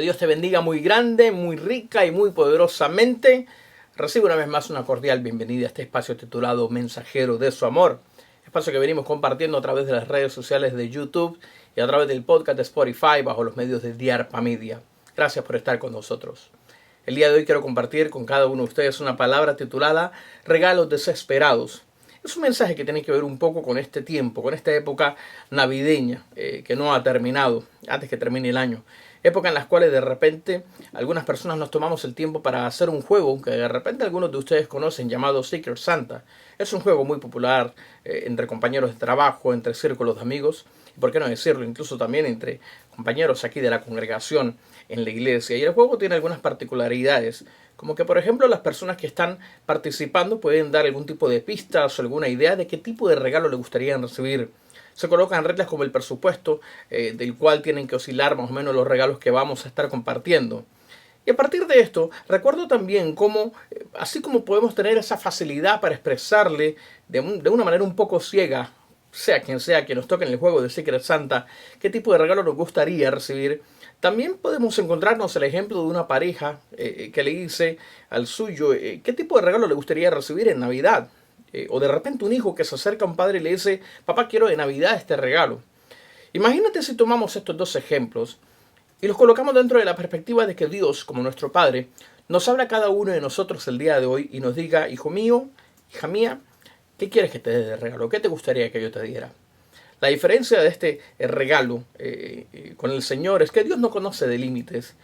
Dios te bendiga muy grande, muy rica y muy poderosamente. Recibe una vez más una cordial bienvenida a este espacio titulado Mensajero de su Amor. Espacio que venimos compartiendo a través de las redes sociales de YouTube y a través del podcast de Spotify bajo los medios de Diarpa Media. Gracias por estar con nosotros. El día de hoy quiero compartir con cada uno de ustedes una palabra titulada Regalos Desesperados. Es un mensaje que tiene que ver un poco con este tiempo, con esta época navideña que no ha terminado, antes que termine el año. Época en las cuales de repente algunas personas nos tomamos el tiempo para hacer un juego que de repente algunos de ustedes conocen llamado Secret Santa. Es un juego muy popular entre compañeros de trabajo, entre círculos de amigos, y por qué no decirlo, incluso también entre compañeros aquí de la congregación en la iglesia. Y el juego tiene algunas particularidades, como que por ejemplo las personas que están participando pueden dar algún tipo de pistas o alguna idea de qué tipo de regalo le gustaría recibir. Se colocan reglas como el presupuesto del cual tienen que oscilar más o menos los regalos que vamos a estar compartiendo. Y a partir de esto, recuerdo también cómo, así como podemos tener esa facilidad para expresarle de una manera un poco ciega, sea quien nos toque en el juego de Secret Santa, qué tipo de regalo nos gustaría recibir, también podemos encontrarnos el ejemplo de una pareja que le dice al suyo qué tipo de regalo le gustaría recibir en Navidad. O de repente un hijo que se acerca a un padre y le dice, papá, quiero de Navidad este regalo. Imagínate si tomamos estos dos ejemplos y los colocamos dentro de la perspectiva de que Dios, como nuestro Padre, nos habla a cada uno de nosotros el día de hoy y nos diga, hijo mío, hija mía, ¿qué quieres que te dé de regalo? ¿Qué te gustaría que yo te diera? La diferencia de este regalo con el Señor es que Dios no conoce de límites.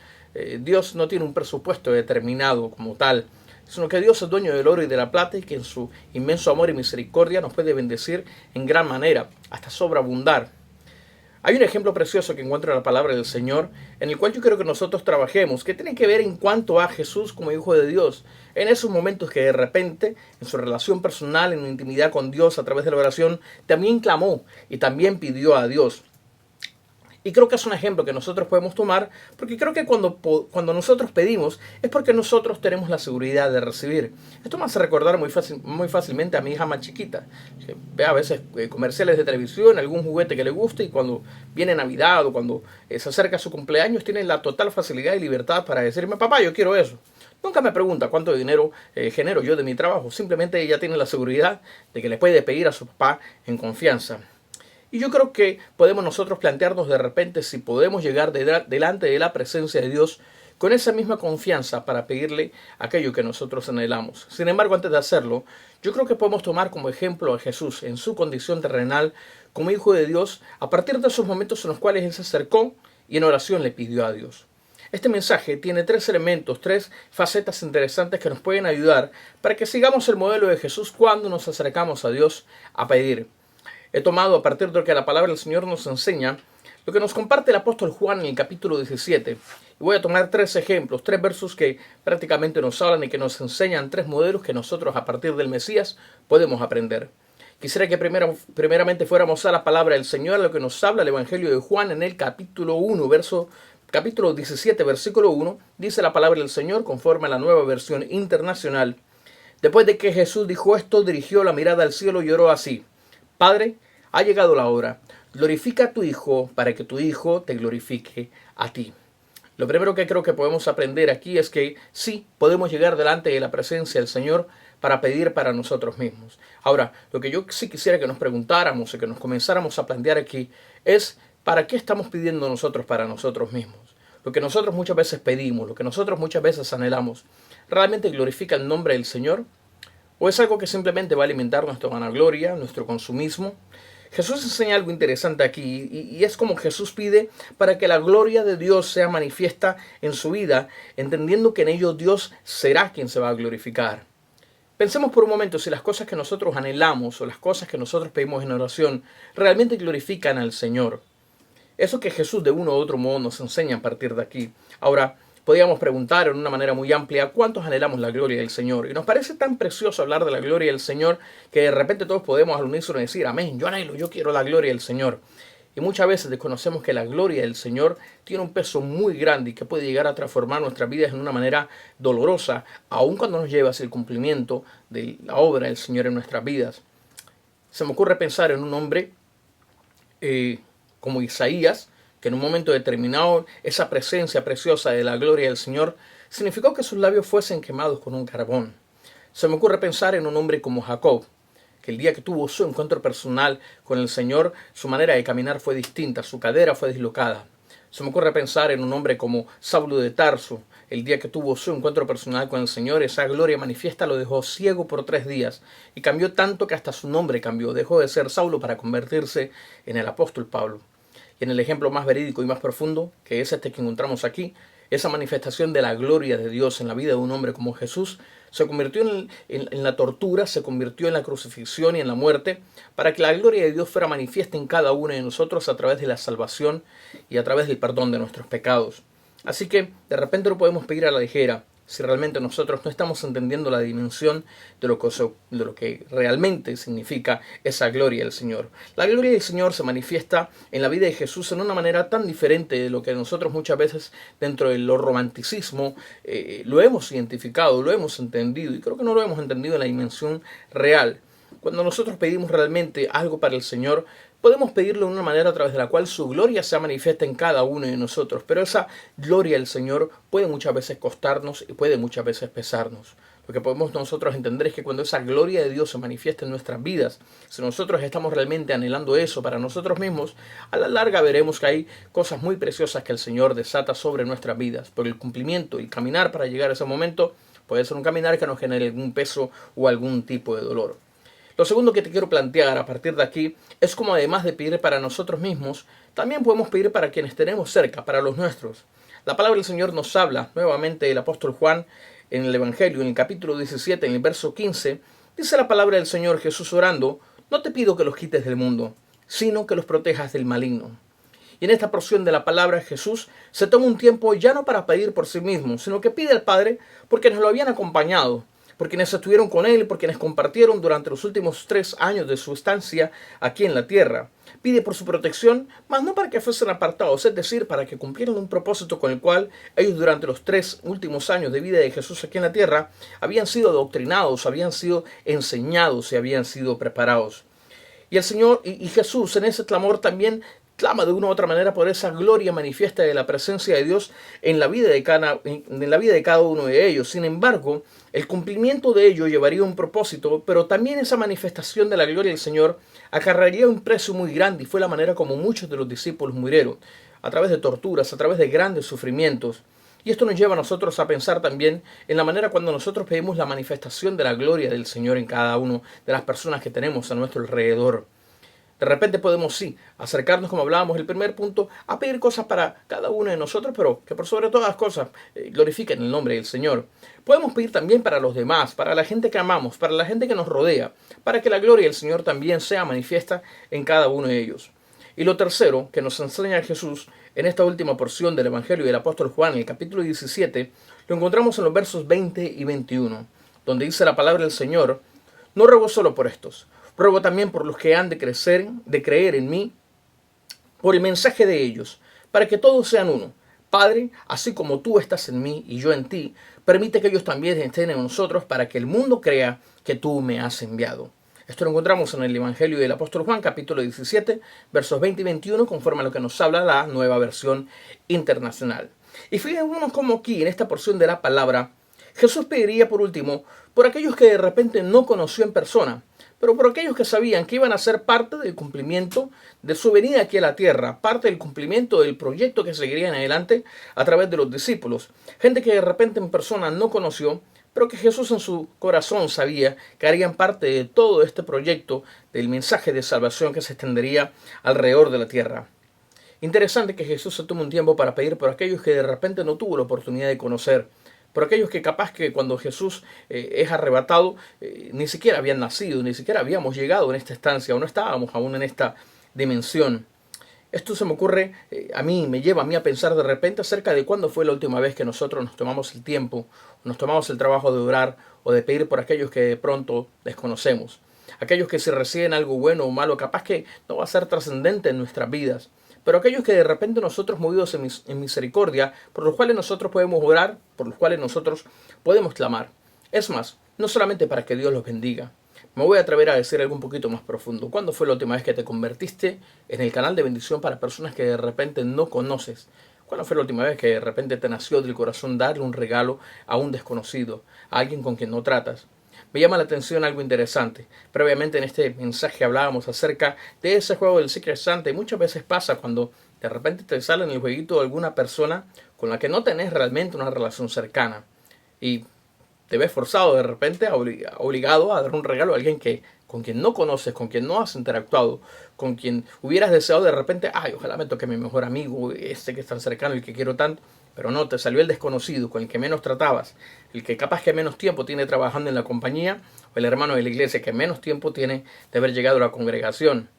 Dios no tiene un presupuesto determinado como tal, sino que Dios es dueño del oro y de la plata y que en su inmenso amor y misericordia nos puede bendecir en gran manera, hasta sobreabundar. Hay un ejemplo precioso que encuentro en la palabra del Señor, en el cual yo quiero que nosotros trabajemos, que tiene que ver en cuanto a Jesús como Hijo de Dios, en esos momentos que de repente, en su relación personal, en la intimidad con Dios a través de la oración, también clamó y también pidió a Dios. Y creo que es un ejemplo que nosotros podemos tomar, porque creo que cuando nosotros pedimos es porque nosotros tenemos la seguridad de recibir. Esto me hace recordar muy fácilmente a mi hija más chiquita, que ve a veces comerciales de televisión, algún juguete que le guste, y cuando viene Navidad o cuando se acerca su cumpleaños, tiene la total facilidad y libertad para decirme, papá, yo quiero eso. Nunca me pregunta cuánto dinero genero yo de mi trabajo, simplemente ella tiene la seguridad de que le puede pedir a su papá en confianza. Y yo creo que podemos nosotros plantearnos de repente si podemos llegar delante de la presencia de Dios con esa misma confianza para pedirle aquello que nosotros anhelamos. Sin embargo, antes de hacerlo, yo creo que podemos tomar como ejemplo a Jesús en su condición terrenal como Hijo de Dios a partir de esos momentos en los cuales Él se acercó y en oración le pidió a Dios. Este mensaje tiene tres elementos, tres facetas interesantes que nos pueden ayudar para que sigamos el modelo de Jesús cuando nos acercamos a Dios a pedir. He tomado a partir de lo que la palabra del Señor nos enseña, lo que nos comparte el apóstol Juan en el capítulo 17. Y voy a tomar tres ejemplos, tres versos que prácticamente nos hablan y que nos enseñan tres modelos que nosotros a partir del Mesías podemos aprender. Quisiera que primeramente fuéramos a la palabra del Señor, a lo que nos habla el Evangelio de Juan en el capítulo 17, versículo 1. Dice la palabra del Señor conforme a la Nueva Versión Internacional. Después de que Jesús dijo esto, dirigió la mirada al cielo y oró así. Padre, ha llegado la hora. Glorifica a tu Hijo para que tu Hijo te glorifique a ti. Lo primero que creo que podemos aprender aquí es que sí, podemos llegar delante de la presencia del Señor para pedir para nosotros mismos. Ahora, lo que yo sí quisiera que nos preguntáramos y que nos comenzáramos a plantear aquí es ¿para qué estamos pidiendo nosotros para nosotros mismos? Lo que nosotros muchas veces pedimos, lo que nosotros muchas veces anhelamos, ¿realmente glorifica el nombre del Señor? ¿O es algo que simplemente va a alimentar nuestra vanagloria, nuestro consumismo? Jesús enseña algo interesante aquí y es como Jesús pide para que la gloria de Dios sea manifiesta en su vida, entendiendo que en ello Dios será quien se va a glorificar. Pensemos por un momento si las cosas que nosotros anhelamos o las cosas que nosotros pedimos en oración realmente glorifican al Señor. Eso que Jesús de uno u otro modo nos enseña a partir de aquí. Ahora, podríamos preguntar en una manera muy amplia cuántos anhelamos la gloria del Señor. Y nos parece tan precioso hablar de la gloria del Señor que de repente todos podemos al unísono decir, amén, yo anhelo, yo quiero la gloria del Señor. Y muchas veces desconocemos que la gloria del Señor tiene un peso muy grande y que puede llegar a transformar nuestras vidas en una manera dolorosa, aun cuando nos lleva hacia el cumplimiento de la obra del Señor en nuestras vidas. Se me ocurre pensar en un hombre como Isaías, que en un momento determinado esa presencia preciosa de la gloria del Señor significó que sus labios fuesen quemados con un carbón. Se me ocurre pensar en un hombre como Jacob, que el día que tuvo su encuentro personal con el Señor, su manera de caminar fue distinta, su cadera fue dislocada. Se me ocurre pensar en un hombre como Saulo de Tarso. El día que tuvo su encuentro personal con el Señor, esa gloria manifiesta lo dejó ciego por 3 días y cambió tanto que hasta su nombre cambió. Dejó de ser Saulo para convertirse en el apóstol Pablo. Y en el ejemplo más verídico y más profundo, que es este que encontramos aquí, esa manifestación de la gloria de Dios en la vida de un hombre como Jesús se convirtió en la tortura, se convirtió en la crucifixión y en la muerte, para que la gloria de Dios fuera manifiesta en cada uno de nosotros a través de la salvación y a través del perdón de nuestros pecados. Así que de repente no podemos pedir a la ligera si realmente nosotros no estamos entendiendo la dimensión de lo que realmente significa esa gloria del Señor. La gloria del Señor se manifiesta en la vida de Jesús en una manera tan diferente de lo que nosotros muchas veces dentro de lo romanticismo lo hemos identificado, lo hemos entendido, y creo que no lo hemos entendido en la dimensión real. Cuando nosotros pedimos realmente algo para el Señor, podemos pedirlo de una manera a través de la cual su gloria se manifiesta en cada uno de nosotros. Pero esa gloria del Señor puede muchas veces costarnos y puede muchas veces pesarnos. Lo que podemos nosotros entender es que cuando esa gloria de Dios se manifiesta en nuestras vidas, si nosotros estamos realmente anhelando eso para nosotros mismos, a la larga veremos que hay cosas muy preciosas que el Señor desata sobre nuestras vidas. Pero el cumplimiento y caminar para llegar a ese momento puede ser un caminar que nos genere algún peso o algún tipo de dolor. Lo segundo que te quiero plantear a partir de aquí es cómo, además de pedir para nosotros mismos, también podemos pedir para quienes tenemos cerca, para los nuestros. La palabra del Señor nos habla nuevamente del apóstol Juan en el Evangelio, en el capítulo 17, en el verso 15, dice la palabra del Señor Jesús orando: no te pido que los quites del mundo, sino que los protejas del maligno. Y en esta porción de la palabra Jesús se toma un tiempo ya no para pedir por sí mismo, sino que pide al Padre por quienes lo habían acompañado, por quienes estuvieron con él, por quienes compartieron durante los últimos 3 años de su estancia aquí en la tierra. Pide por su protección, mas no para que fuesen apartados, es decir, para que cumplieran un propósito con el cual ellos durante los 3 últimos años de vida de Jesús aquí en la tierra habían sido adoctrinados, habían sido enseñados y habían sido preparados. Y el Señor y Jesús en ese clamor también clama de una u otra manera por esa gloria manifiesta de la presencia de Dios en la vida de cada uno de ellos. Sin embargo, el cumplimiento de ello llevaría un propósito, pero también esa manifestación de la gloria del Señor acarrearía un precio muy grande, y fue la manera como muchos de los discípulos murieron, a través de torturas, a través de grandes sufrimientos. Y esto nos lleva a nosotros a pensar también en la manera cuando nosotros pedimos la manifestación de la gloria del Señor en cada uno de las personas que tenemos a nuestro alrededor. De repente podemos, sí, acercarnos, como hablábamos en el primer punto, a pedir cosas para cada uno de nosotros, pero que por sobre todas las cosas glorifiquen el nombre del Señor. Podemos pedir también para los demás, para la gente que amamos, para la gente que nos rodea, para que la gloria del Señor también sea manifiesta en cada uno de ellos. Y lo tercero que nos enseña Jesús en esta última porción del Evangelio del apóstol Juan, en el capítulo 17, lo encontramos en los versos 20 y 21, donde dice la palabra del Señor: no ruego solo por estos, ruego también por los que han de creer en mí, por el mensaje de ellos, para que todos sean uno. Padre, así como tú estás en mí y yo en ti, permite que ellos también estén en nosotros, para que el mundo crea que tú me has enviado. Esto lo encontramos en el Evangelio del apóstol Juan, capítulo 17, versos 20 y 21, conforme a lo que nos habla la Nueva Versión Internacional. Y fíjense cómo aquí, en esta porción de la palabra, Jesús pediría por último por aquellos que de repente no conoció en persona, pero por aquellos que sabían que iban a ser parte del cumplimiento de su venida aquí a la tierra, parte del cumplimiento del proyecto que seguiría en adelante a través de los discípulos. Gente que de repente en persona no conoció, pero que Jesús en su corazón sabía que harían parte de todo este proyecto del mensaje de salvación que se extendería alrededor de la tierra. Interesante que Jesús se tome un tiempo para pedir por aquellos que de repente no tuvo la oportunidad de conocer, por aquellos que capaz que cuando Jesús es arrebatado ni siquiera habían nacido, ni siquiera habíamos llegado en esta estancia o no estábamos aún en esta dimensión. Esto se me ocurre, me lleva a mí a pensar de repente acerca de cuándo fue la última vez que nosotros nos tomamos el tiempo, nos tomamos el trabajo de orar o de pedir por aquellos que de pronto desconocemos. Aquellos que si reciben algo bueno o malo, capaz que no va a ser trascendente en nuestras vidas, pero aquellos que de repente nosotros, movidos en misericordia, por los cuales nosotros podemos orar, por los cuales nosotros podemos clamar. Es más, no solamente para que Dios los bendiga, Me voy a atrever a decir algo un poquito más profundo. ¿Cuándo fue la última vez que te convertiste en el canal de bendición para personas que de repente no conoces? ¿Cuándo fue la última vez que de repente te nació del corazón darle un regalo a un desconocido, a alguien con quien no tratas? Me llama la atención algo interesante. Previamente en este mensaje hablábamos acerca de ese juego del Secret Santa, y muchas veces pasa cuando de repente te sale en el jueguito de alguna persona con la que no tenés realmente una relación cercana y te ves forzado de repente, obligado a dar un regalo a alguien con quien no conoces, con quien no has interactuado, con quien hubieras deseado de repente, ay, ojalá me toque mi mejor amigo, este que es tan cercano y que quiero tanto, pero no, te salió el desconocido, con el que menos tratabas, el que capaz que menos tiempo tiene trabajando en la compañía, o el hermano de la iglesia que menos tiempo tiene de haber llegado a la congregación.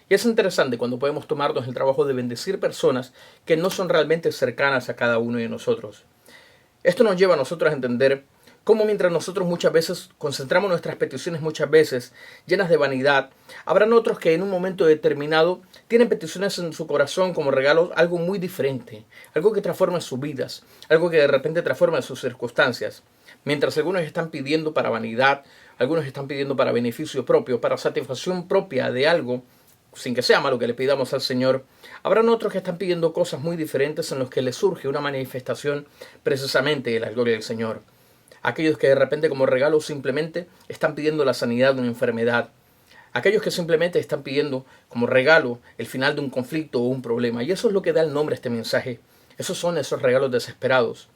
Y es interesante cuando podemos tomarnos el trabajo de bendecir personas que no son realmente cercanas a cada uno de nosotros. Esto nos lleva a nosotros a entender cómo mientras nosotros muchas veces concentramos nuestras peticiones muchas veces llenas de vanidad, habrán otros que en un momento determinado tienen peticiones en su corazón como regalos, algo muy diferente, algo que transforme sus vidas, algo que de repente transforme sus circunstancias. Mientras algunos están pidiendo para vanidad, algunos están pidiendo para beneficio propio, para satisfacción propia de algo, sin que sea malo que le pidamos al Señor, habrán otros que están pidiendo cosas muy diferentes en los que les surge una manifestación precisamente de la gloria del Señor. Aquellos que de repente como regalo simplemente están pidiendo la sanidad de una enfermedad. Aquellos que simplemente están pidiendo como regalo el final de un conflicto o un problema. Y eso es lo que da el nombre a este mensaje. Esos son esos regalos desesperados.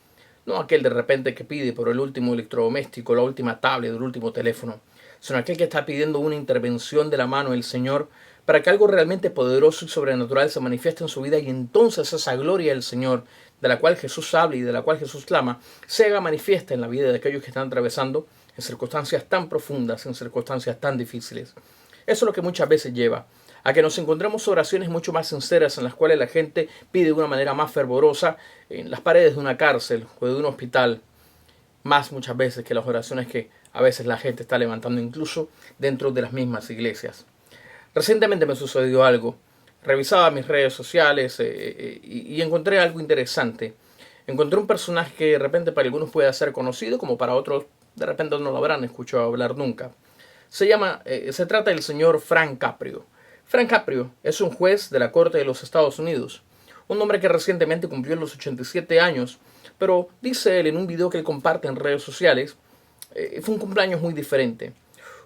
No aquel de repente que pide por el último electrodoméstico, la última tablet, el último teléfono, sino aquel que está pidiendo una intervención de la mano del Señor para que algo realmente poderoso y sobrenatural se manifieste en su vida, y entonces esa gloria del Señor, de la cual Jesús habla y de la cual Jesús clama, se haga manifiesta en la vida de aquellos que están atravesando en circunstancias tan profundas, en circunstancias tan difíciles. Eso es lo que muchas veces lleva a que nos encontremos oraciones mucho más sinceras en las cuales la gente pide de una manera más fervorosa en las paredes de una cárcel o de un hospital, más muchas veces que las oraciones que a veces la gente está levantando incluso dentro de las mismas iglesias. Recientemente me sucedió algo. Revisaba mis redes sociales y encontré algo interesante. Encontré un personaje que de repente para algunos puede ser conocido, como para otros de repente no lo habrán escuchado hablar nunca. Se trata del señor Frank Caprio. Frank Caprio es un juez de la Corte de los Estados Unidos. Un hombre que recientemente cumplió los 87 años, pero dice él en un video que él comparte en redes sociales, fue un cumpleaños muy diferente.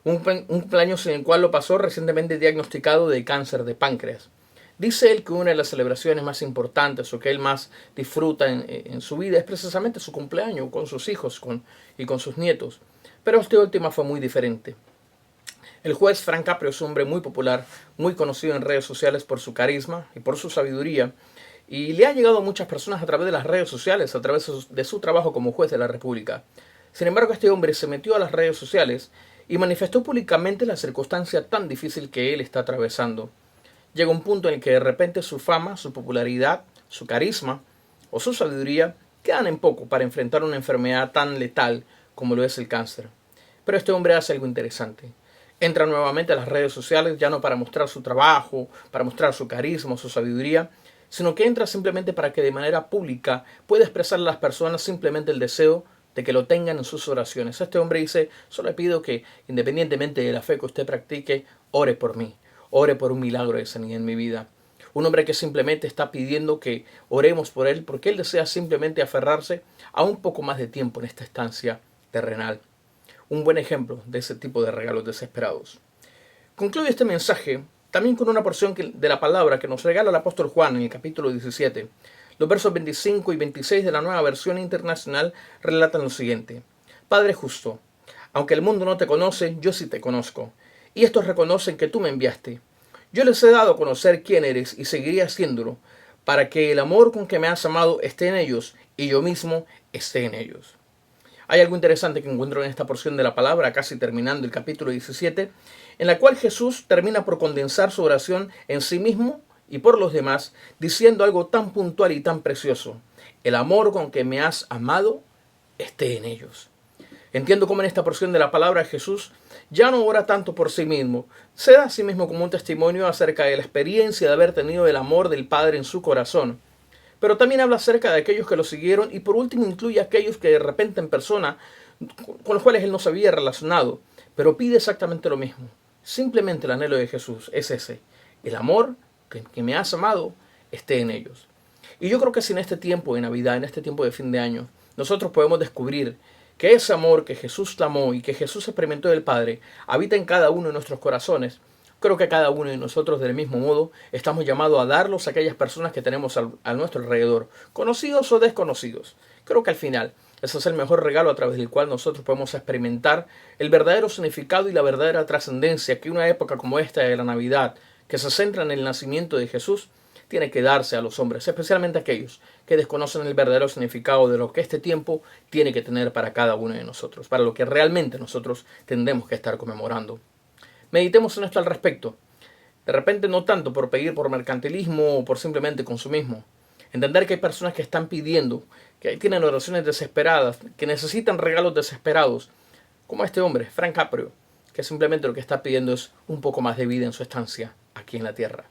Un cumpleaños en el cual lo pasó recientemente diagnosticado de cáncer de páncreas. Dice él que una de las celebraciones más importantes o que él más disfruta en su vida es precisamente su cumpleaños con sus hijos y con sus nietos. Pero esta última fue muy diferente. El juez Frank Caprio es un hombre muy popular, muy conocido en redes sociales por su carisma y por su sabiduría, y le ha llegado a muchas personas a través de las redes sociales, a través de su trabajo como juez de la República. Sin embargo, este hombre se metió a las redes sociales y manifestó públicamente la circunstancia tan difícil que él está atravesando. Llega un punto en el que de repente su fama, su popularidad, su carisma o su sabiduría quedan en poco para enfrentar una enfermedad tan letal como lo es el cáncer. Pero este hombre hace algo interesante. Entra nuevamente a las redes sociales, ya no para mostrar su trabajo, para mostrar su carisma o su sabiduría, sino que entra simplemente para que de manera pública pueda expresar a las personas simplemente el deseo de que lo tengan en sus oraciones. Este hombre dice: solo le pido que, independientemente de la fe que usted practique, ore por mí, ore por un milagro de sanidad en mi vida. Un hombre que simplemente está pidiendo que oremos por él porque él desea simplemente aferrarse a un poco más de tiempo en esta estancia terrenal. Un buen ejemplo de ese tipo de regalos desesperados. Concluye este mensaje también con una porción de la palabra que nos regala el apóstol Juan en el capítulo 17. Los versos 25 y 26 de la Nueva Versión Internacional relatan lo siguiente: Padre justo, aunque el mundo no te conoce, yo sí te conozco, y estos reconocen que tú me enviaste. Yo les he dado a conocer quién eres y seguiré haciéndolo, para que el amor con que me has amado esté en ellos y yo mismo esté en ellos. Hay algo interesante que encuentro en esta porción de la palabra, casi terminando el capítulo 17, en la cual Jesús termina por condensar su oración en sí mismo y por los demás, diciendo algo tan puntual y tan precioso: el amor con que me has amado esté en ellos. Entiendo cómo en esta porción de la palabra Jesús ya no ora tanto por sí mismo, se da a sí mismo como un testimonio acerca de la experiencia de haber tenido el amor del Padre en su corazón, pero también habla acerca de aquellos que lo siguieron y por último incluye a aquellos que de repente en persona con los cuales él no se había relacionado, pero pide exactamente lo mismo. Simplemente el anhelo de Jesús es ese. El amor que me has amado esté en ellos. Y yo creo que si en este tiempo de Navidad, en este tiempo de fin de año, nosotros podemos descubrir que ese amor que Jesús clamó y que Jesús experimentó del Padre habita en cada uno de nuestros corazones, creo que cada uno de nosotros del mismo modo estamos llamados a darlos a aquellas personas que tenemos a nuestro alrededor, conocidos o desconocidos. Creo que al final ese es el mejor regalo a través del cual nosotros podemos experimentar el verdadero significado y la verdadera trascendencia que una época como esta de la Navidad, que se centra en el nacimiento de Jesús, tiene que darse a los hombres, especialmente aquellos que desconocen el verdadero significado de lo que este tiempo tiene que tener para cada uno de nosotros, para lo que realmente nosotros tendremos que estar conmemorando. Meditemos en esto al respecto. De repente no tanto por pedir por mercantilismo o por simplemente consumismo. Entender que hay personas que están pidiendo, que tienen oraciones desesperadas, que necesitan regalos desesperados, como este hombre, Frank Caprio, que simplemente lo que está pidiendo es un poco más de vida en su estancia aquí en la tierra.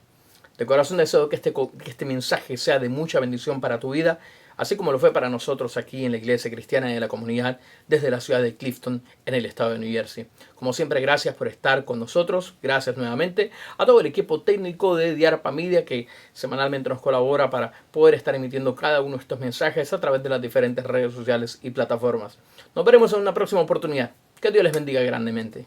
De corazón deseo que este mensaje sea de mucha bendición para tu vida, así como lo fue para nosotros aquí en la Iglesia Cristiana y en la comunidad desde la ciudad de Clifton, en el estado de New Jersey. Como siempre, gracias por estar con nosotros. Gracias nuevamente a todo el equipo técnico de Diarpa Media que semanalmente nos colabora para poder estar emitiendo cada uno de estos mensajes a través de las diferentes redes sociales y plataformas. Nos veremos en una próxima oportunidad. Que Dios les bendiga grandemente.